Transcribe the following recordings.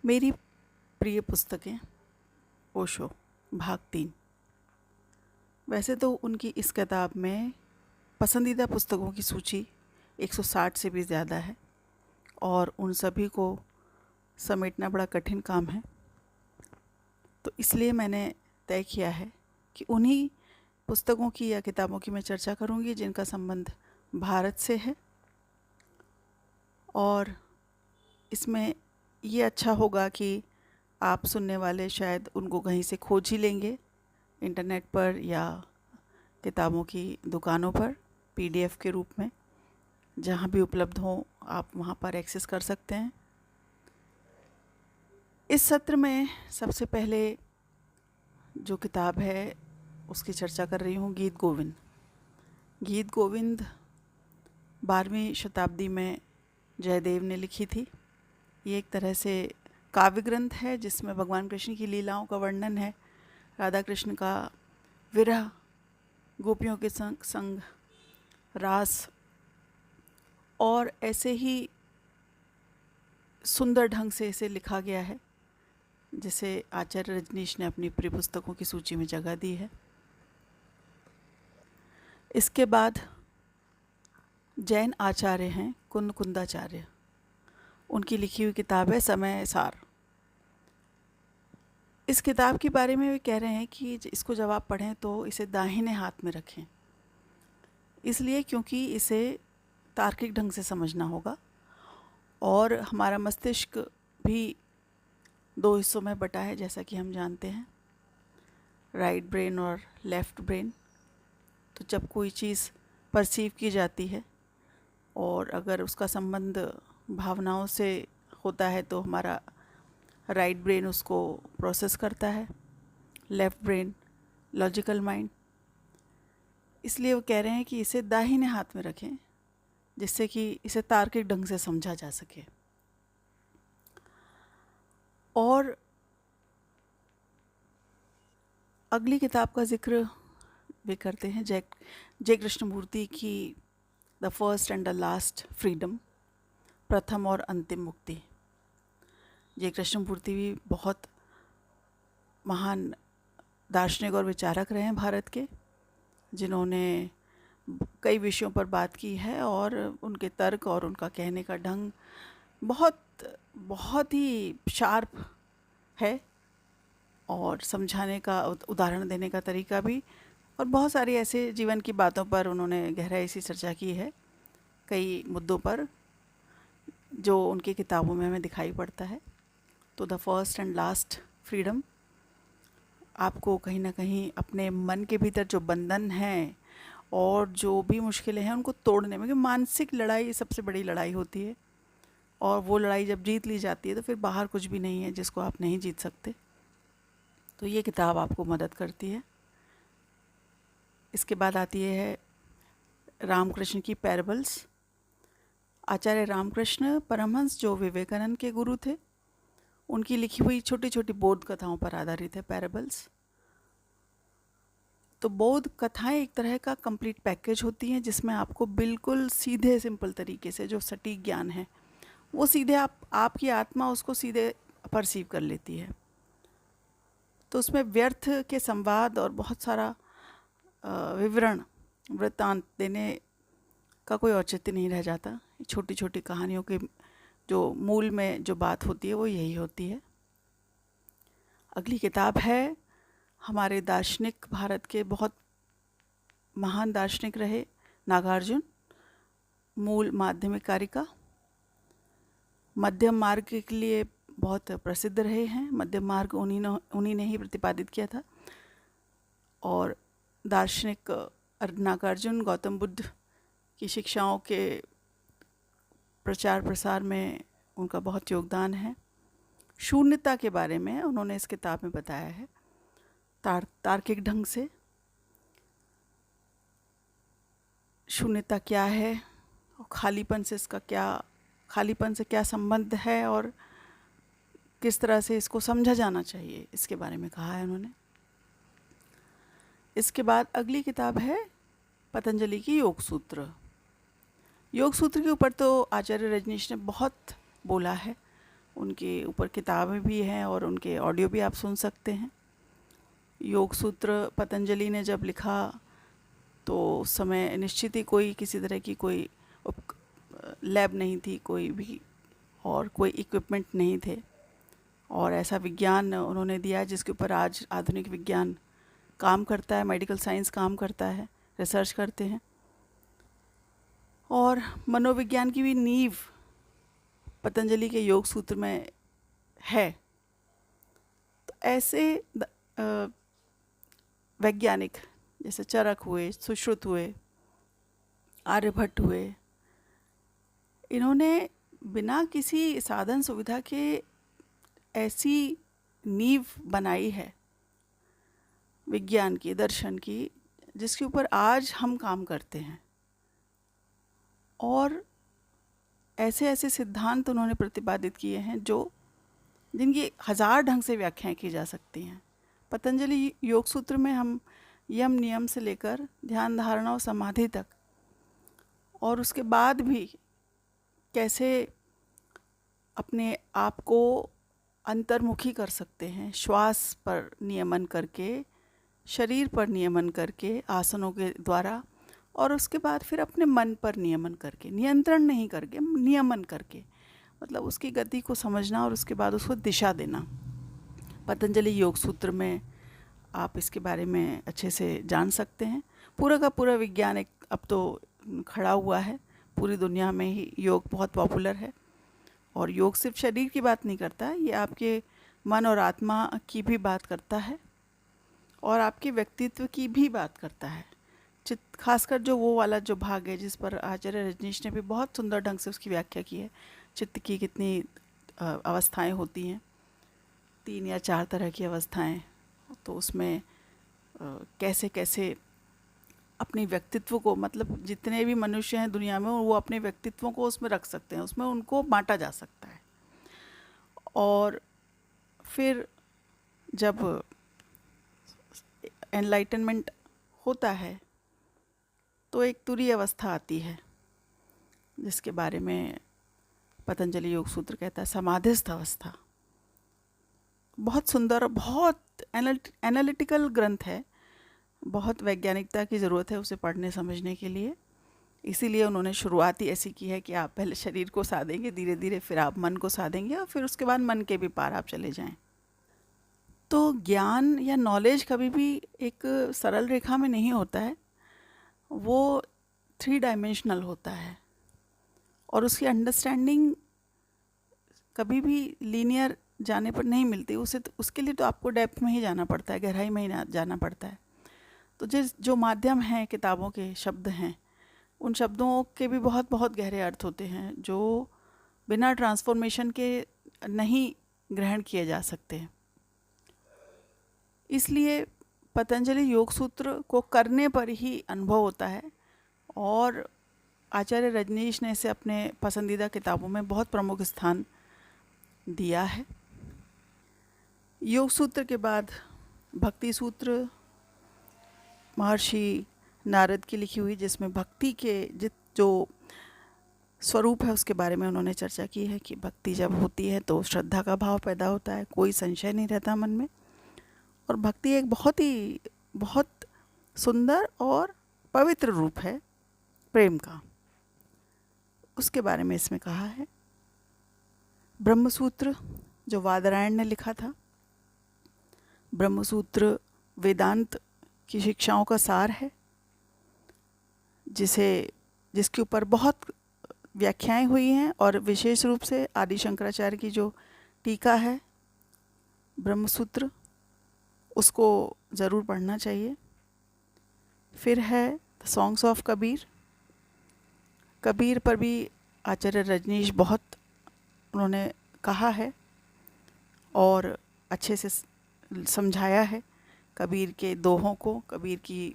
मेरी प्रिय पुस्तकें ओशो भाग 3। वैसे तो उनकी इस किताब में पसंदीदा पुस्तकों की सूची 160 से भी ज़्यादा है और उन सभी को समेटना बड़ा कठिन काम है। तो इसलिए मैंने तय किया है कि उन्हीं पुस्तकों की या किताबों की मैं चर्चा करूंगी जिनका संबंध भारत से है। और इसमें ये अच्छा होगा कि आप सुनने वाले शायद उनको कहीं से खोज ही लेंगे, इंटरनेट पर या किताबों की दुकानों पर पीडीएफ के रूप में, जहाँ भी उपलब्ध हो आप वहाँ पर एक्सेस कर सकते हैं। इस सत्र में सबसे पहले जो किताब है उसकी चर्चा कर रही हूँ, गीत गोविंद। गीत गोविंद 12वीं शताब्दी में जयदेव ने लिखी थी। ये एक तरह से काव्य ग्रंथ है जिसमें भगवान कृष्ण की लीलाओं का वर्णन है, राधा कृष्ण का विरह, गोपियों के संग संग रास, और ऐसे ही सुंदर ढंग से इसे लिखा गया है जिसे आचार्य रजनीश ने अपनी प्रिय पुस्तकों की सूची में जगह दी है। इसके बाद जैन आचार्य हैं कुंदाचार्य, उनकी लिखी हुई किताब है समय सार। इस किताब के बारे में वे कह रहे हैं कि इसको जब आप पढ़ें तो इसे दाहिने हाथ में रखें, इसलिए क्योंकि इसे तार्किक ढंग से समझना होगा और हमारा मस्तिष्क भी 2 हिस्सों में बटा है, जैसा कि हम जानते हैं, राइट ब्रेन और लेफ़्ट ब्रेन। तो जब कोई चीज़ परसीव की जाती है और अगर उसका संबंध भावनाओं से होता है तो हमारा राइट ब्रेन उसको प्रोसेस करता है, लेफ़्ट ब्रेन लॉजिकल माइंड। इसलिए वो कह रहे हैं कि इसे दाहिने हाथ में रखें जिससे कि इसे तार्किक ढंग से समझा जा सके। और अगली किताब का जिक्र वे करते हैं जय कृष्णमूर्ति की the first and the last freedom, प्रथम और अंतिम मुक्ति। जय कृष्णमूर्ति भी बहुत महान दार्शनिक और विचारक रहे हैं भारत के, जिन्होंने कई विषयों पर बात की है और उनके तर्क और उनका कहने का ढंग बहुत ही शार्प है और समझाने का, उदाहरण देने का तरीका भी, और बहुत सारी ऐसे जीवन की बातों पर उन्होंने गहराई से चर्चा की है, कई मुद्दों पर जो उनकी किताबों में हमें दिखाई पड़ता है। तो the first and last freedom आपको कहीं ना कहीं अपने मन के भीतर जो बंधन हैं और जो भी मुश्किलें हैं उनको तोड़ने में, क्योंकि मानसिक लड़ाई सबसे बड़ी लड़ाई होती है और वो लड़ाई जब जीत ली जाती है तो फिर बाहर कुछ भी नहीं है जिसको आप नहीं जीत सकते। तो ये किताब आपको मदद करती है। इसके बाद आती है रामकृष्ण की पैराबल्स। आचार्य रामकृष्ण परमहंस जो विवेकानंद के गुरु थे, उनकी लिखी हुई छोटी छोटी बोध कथाओं पर आधारित है पैराबल्स। तो बोध कथाएं एक तरह का कंप्लीट पैकेज होती हैं जिसमें आपको बिल्कुल सीधे सिंपल तरीके से जो सटीक ज्ञान है वो सीधे आपकी आत्मा उसको सीधे परसीव कर लेती है। तो उसमें व्यर्थ के संवाद और बहुत सारा विवरण वृत्तांत देने का कोई औचित्य नहीं रह जाता। छोटी छोटी कहानियों के जो मूल में जो बात होती है वो यही होती है। अगली किताब है हमारे दार्शनिक, भारत के बहुत महान दार्शनिक रहे नागार्जुन, मूल माध्यमिक कारिका। मध्यम मार्ग के लिए बहुत प्रसिद्ध रहे हैं। मध्यम मार्ग उन्हीं ने ही प्रतिपादित किया था। और दार्शनिक नागार्जुन गौतम बुद्ध की शिक्षाओं के प्रचार प्रसार में उनका बहुत योगदान है। शून्यता के बारे में उन्होंने इस किताब में बताया है तार्किक ढंग से। शून्यता क्या है और खालीपन से क्या संबंध है और किस तरह से इसको समझा जाना चाहिए, इसके बारे में कहा है उन्होंने। इसके बाद अगली किताब है पतंजलि की योग सूत्र। योग सूत्र के ऊपर तो आचार्य रजनीश ने बहुत बोला है उनके ऊपर किताबें भी हैं और उनके ऑडियो भी आप सुन सकते हैं। योग सूत्र पतंजलि ने जब लिखा तो उस समय निश्चित ही कोई किसी तरह की कोई लैब नहीं थी, कोई भी और कोई इक्विपमेंट नहीं थे, और ऐसा विज्ञान उन्होंने दिया जिसके ऊपर आज आधुनिक विज्ञान काम करता है, मेडिकल साइंस काम करता है, रिसर्च करते हैं। और मनोविज्ञान की भी नींव पतंजलि के योग सूत्र में है। तो ऐसे वैज्ञानिक जैसे चरक हुए, सुश्रुत हुए, आर्यभट्ट हुए, इन्होंने बिना किसी साधन सुविधा के ऐसी नींव बनाई है विज्ञान की, दर्शन की, जिसके ऊपर आज हम काम करते हैं। और ऐसे ऐसे सिद्धांत उन्होंने प्रतिपादित किए हैं जिनकी हज़ार ढंग से व्याख्याएं की जा सकती हैं। पतंजलि योग सूत्र में हम यम नियम से लेकर ध्यान धारणा और समाधि तक, और उसके बाद भी कैसे अपने आप को अंतर्मुखी कर सकते हैं, श्वास पर नियमन करके, शरीर पर नियमन करके, आसनों के द्वारा, और उसके बाद फिर अपने मन पर नियमन करके, नियंत्रण नहीं करके, नियमन करके, मतलब उसकी गति को समझना और उसके बाद उसको दिशा देना। पतंजलि योग सूत्र में आप इसके बारे में अच्छे से जान सकते हैं। पूरा का पूरा विज्ञान एक अब तो खड़ा हुआ है, पूरी दुनिया में ही योग बहुत पॉपुलर है। और योग सिर्फ शरीर की बात नहीं करता है, ये आपके मन और आत्मा की भी बात करता है और आपके व्यक्तित्व की भी बात करता है। खासकर जो वो वाला जो भाग है जिस पर आचार्य रजनीश ने भी बहुत सुंदर ढंग से उसकी व्याख्या की है, चित्त की कितनी अवस्थाएं होती हैं, 3 या 4 तरह की अवस्थाएं, तो उसमें कैसे कैसे अपने व्यक्तित्व को, मतलब जितने भी मनुष्य हैं दुनिया में वो अपने व्यक्तित्वों को उसमें रख सकते हैं, उसमें उनको बांटा जा सकता है। और फिर जब एनलाइटनमेंट होता है तो एक तुरीय अवस्था आती है जिसके बारे में पतंजलि योग सूत्र कहता है समाधिस्थ अवस्था। बहुत सुंदर और बहुत एनालिटिकल ग्रंथ है, बहुत वैज्ञानिकता की ज़रूरत है उसे पढ़ने समझने के लिए। इसीलिए उन्होंने शुरुआत ही ऐसी की है कि आप पहले शरीर को साधेंगे, धीरे धीरे फिर आप मन को साधेंगे और फिर उसके बाद मन के भी पार आप चले जाएं। तो ज्ञान या नॉलेज कभी भी एक सरल रेखा में नहीं होता है, वो 3 डायमेंशनल होता है और उसकी अंडरस्टैंडिंग कभी भी लीनियर जाने पर नहीं मिलती। उसके लिए तो आपको डेप्थ में ही जाना पड़ता है, गहराई में ही जाना पड़ता है। तो जो माध्यम हैं, किताबों के शब्द हैं, उन शब्दों के भी बहुत बहुत गहरे अर्थ होते हैं जो बिना ट्रांसफॉर्मेशन के नहीं ग्रहण किए जा सकते। इसलिए पतंजलि योग सूत्र को करने पर ही अनुभव होता है और आचार्य रजनीश ने इसे अपने पसंदीदा किताबों में बहुत प्रमुख स्थान दिया है। योग सूत्र के बाद भक्ति सूत्र महर्षि नारद की लिखी हुई, जिसमें भक्ति के जो स्वरूप है उसके बारे में उन्होंने चर्चा की है कि भक्ति जब होती है तो श्रद्धा का भाव पैदा होता है, कोई संशय नहीं रहता मन में, और भक्ति एक बहुत सुंदर और पवित्र रूप है प्रेम का। उसके बारे में इसमें कहा है। ब्रह्मसूत्र जो वादरायण ने लिखा था, ब्रह्मसूत्र वेदांत की शिक्षाओं का सार है, जिसके ऊपर बहुत व्याख्याएं हुई हैं, और विशेष रूप से आदि शंकराचार्य की जो टीका है ब्रह्मसूत्र, उसको ज़रूर पढ़ना चाहिए। फिर है the songs of Kabir. Kabir पर भी आचार्य रजनीश बहुत उन्होंने कहा है और अच्छे से समझाया है कबीर के दोहों को, कबीर की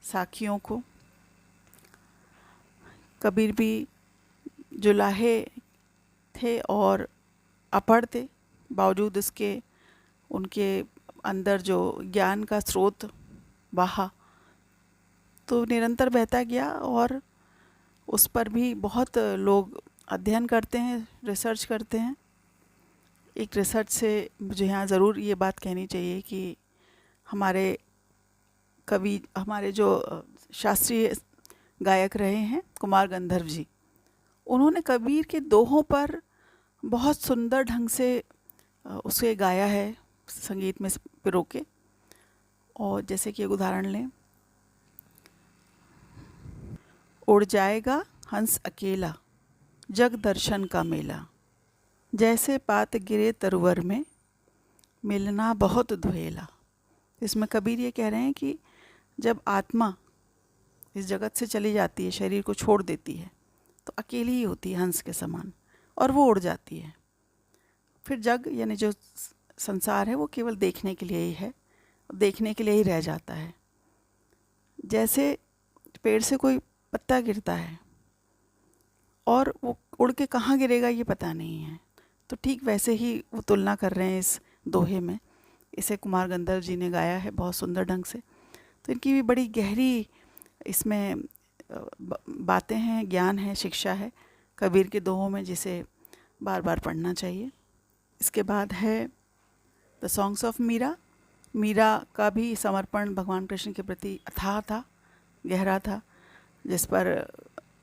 साखियों को। कबीर भी जुलाहे थे और अपढ़ थे, बावजूद इसके उनके अंदर जो ज्ञान का स्रोत बहा तो निरंतर बहता गया, और उस पर भी बहुत लोग अध्ययन करते हैं, रिसर्च करते हैं। एक रिसर्च से मुझे यहाँ ज़रूर ये बात कहनी चाहिए कि हमारे कवि, हमारे जो शास्त्रीय गायक रहे हैं कुमार गंधर्व जी, उन्होंने कबीर के दोहों पर बहुत सुंदर ढंग से उसे गाया है संगीत में पिरो के। और जैसे कि एक उदाहरण लें, उड़ जाएगा हंस अकेला जग दर्शन का मेला, जैसे पात गिरे तरवर में मिलना बहुत दुहेला। इसमें कबीर ये कह रहे हैं कि जब आत्मा इस जगत से चली जाती है, शरीर को छोड़ देती है, तो अकेली ही होती है हंस के समान, और वो उड़ जाती है। फिर जग यानी जो संसार है वो केवल देखने के लिए ही है, देखने के लिए ही रह जाता है। जैसे पेड़ से कोई पत्ता गिरता है और वो उड़ के कहाँ गिरेगा ये पता नहीं है, तो ठीक वैसे ही वो तुलना कर रहे हैं इस दोहे में। इसे कुमार गंधर्व जी ने गाया है बहुत सुंदर ढंग से। तो इनकी भी बड़ी गहरी इसमें बातें हैं, ज्ञान है, शिक्षा है कबीर के दोहों में, जिसे बार बार पढ़ना चाहिए। इसके बाद है the songs of Meera. Meera का भी समर्पण भगवान कृष्ण के प्रति अथाह था, गहरा था, जिस पर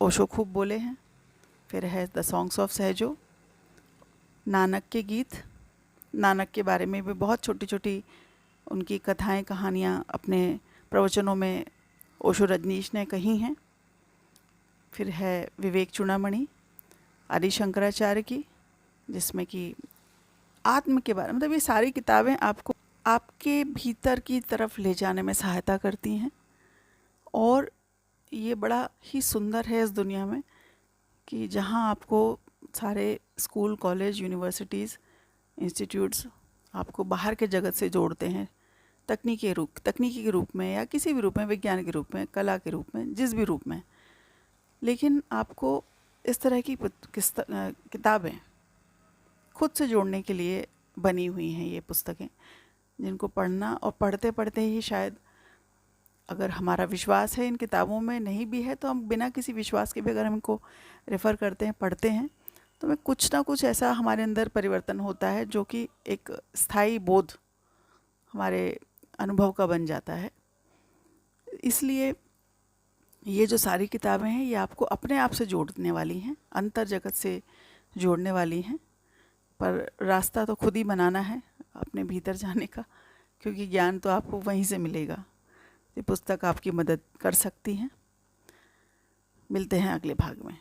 ओशो खूब बोले हैं। फिर है the songs of Sahajo, Nanak के गीत। नानक के बारे में भी बहुत छोटी छोटी उनकी कथाएं, कहानियाँ अपने प्रवचनों में ओशो रजनीश ने कही हैं। फिर है विवेक चूड़ामणि आदि शंकराचार्य की, जिसमें कि आत्म के बारे में, मतलब ये सारी किताबें आपको आपके भीतर की तरफ ले जाने में सहायता करती हैं। और ये बड़ा ही सुंदर है इस दुनिया में कि जहाँ आपको सारे स्कूल, कॉलेज, यूनिवर्सिटीज़, इंस्टीट्यूट्स आपको बाहर के जगत से जोड़ते हैं, तकनीकी के रूप में या किसी भी रूप में, विज्ञान के रूप में, कला के रूप में, जिस भी रूप में। लेकिन आपको इस तरह की किताबें खुद से जोड़ने के लिए बनी हुई हैं ये पुस्तकें, जिनको पढ़ना, और पढ़ते पढ़ते ही शायद अगर हमारा विश्वास है इन किताबों में, नहीं भी है तो हम बिना किसी विश्वास के भी अगर हम इनको रेफ़र करते हैं, पढ़ते हैं, तो में कुछ ना कुछ ऐसा हमारे अंदर परिवर्तन होता है जो कि एक स्थायी बोध हमारे अनुभव का बन जाता है। इसलिए ये जो सारी किताबें हैं ये आपको अपने आप से जोड़ने वाली हैं, अंतर जगत से जोड़ने वाली हैं, पर रास्ता तो खुद ही बनाना है अपने भीतर जाने का, क्योंकि ज्ञान तो आपको वहीं से मिलेगा। ये पुस्तक आपकी मदद कर सकती हैं। मिलते हैं अगले भाग में।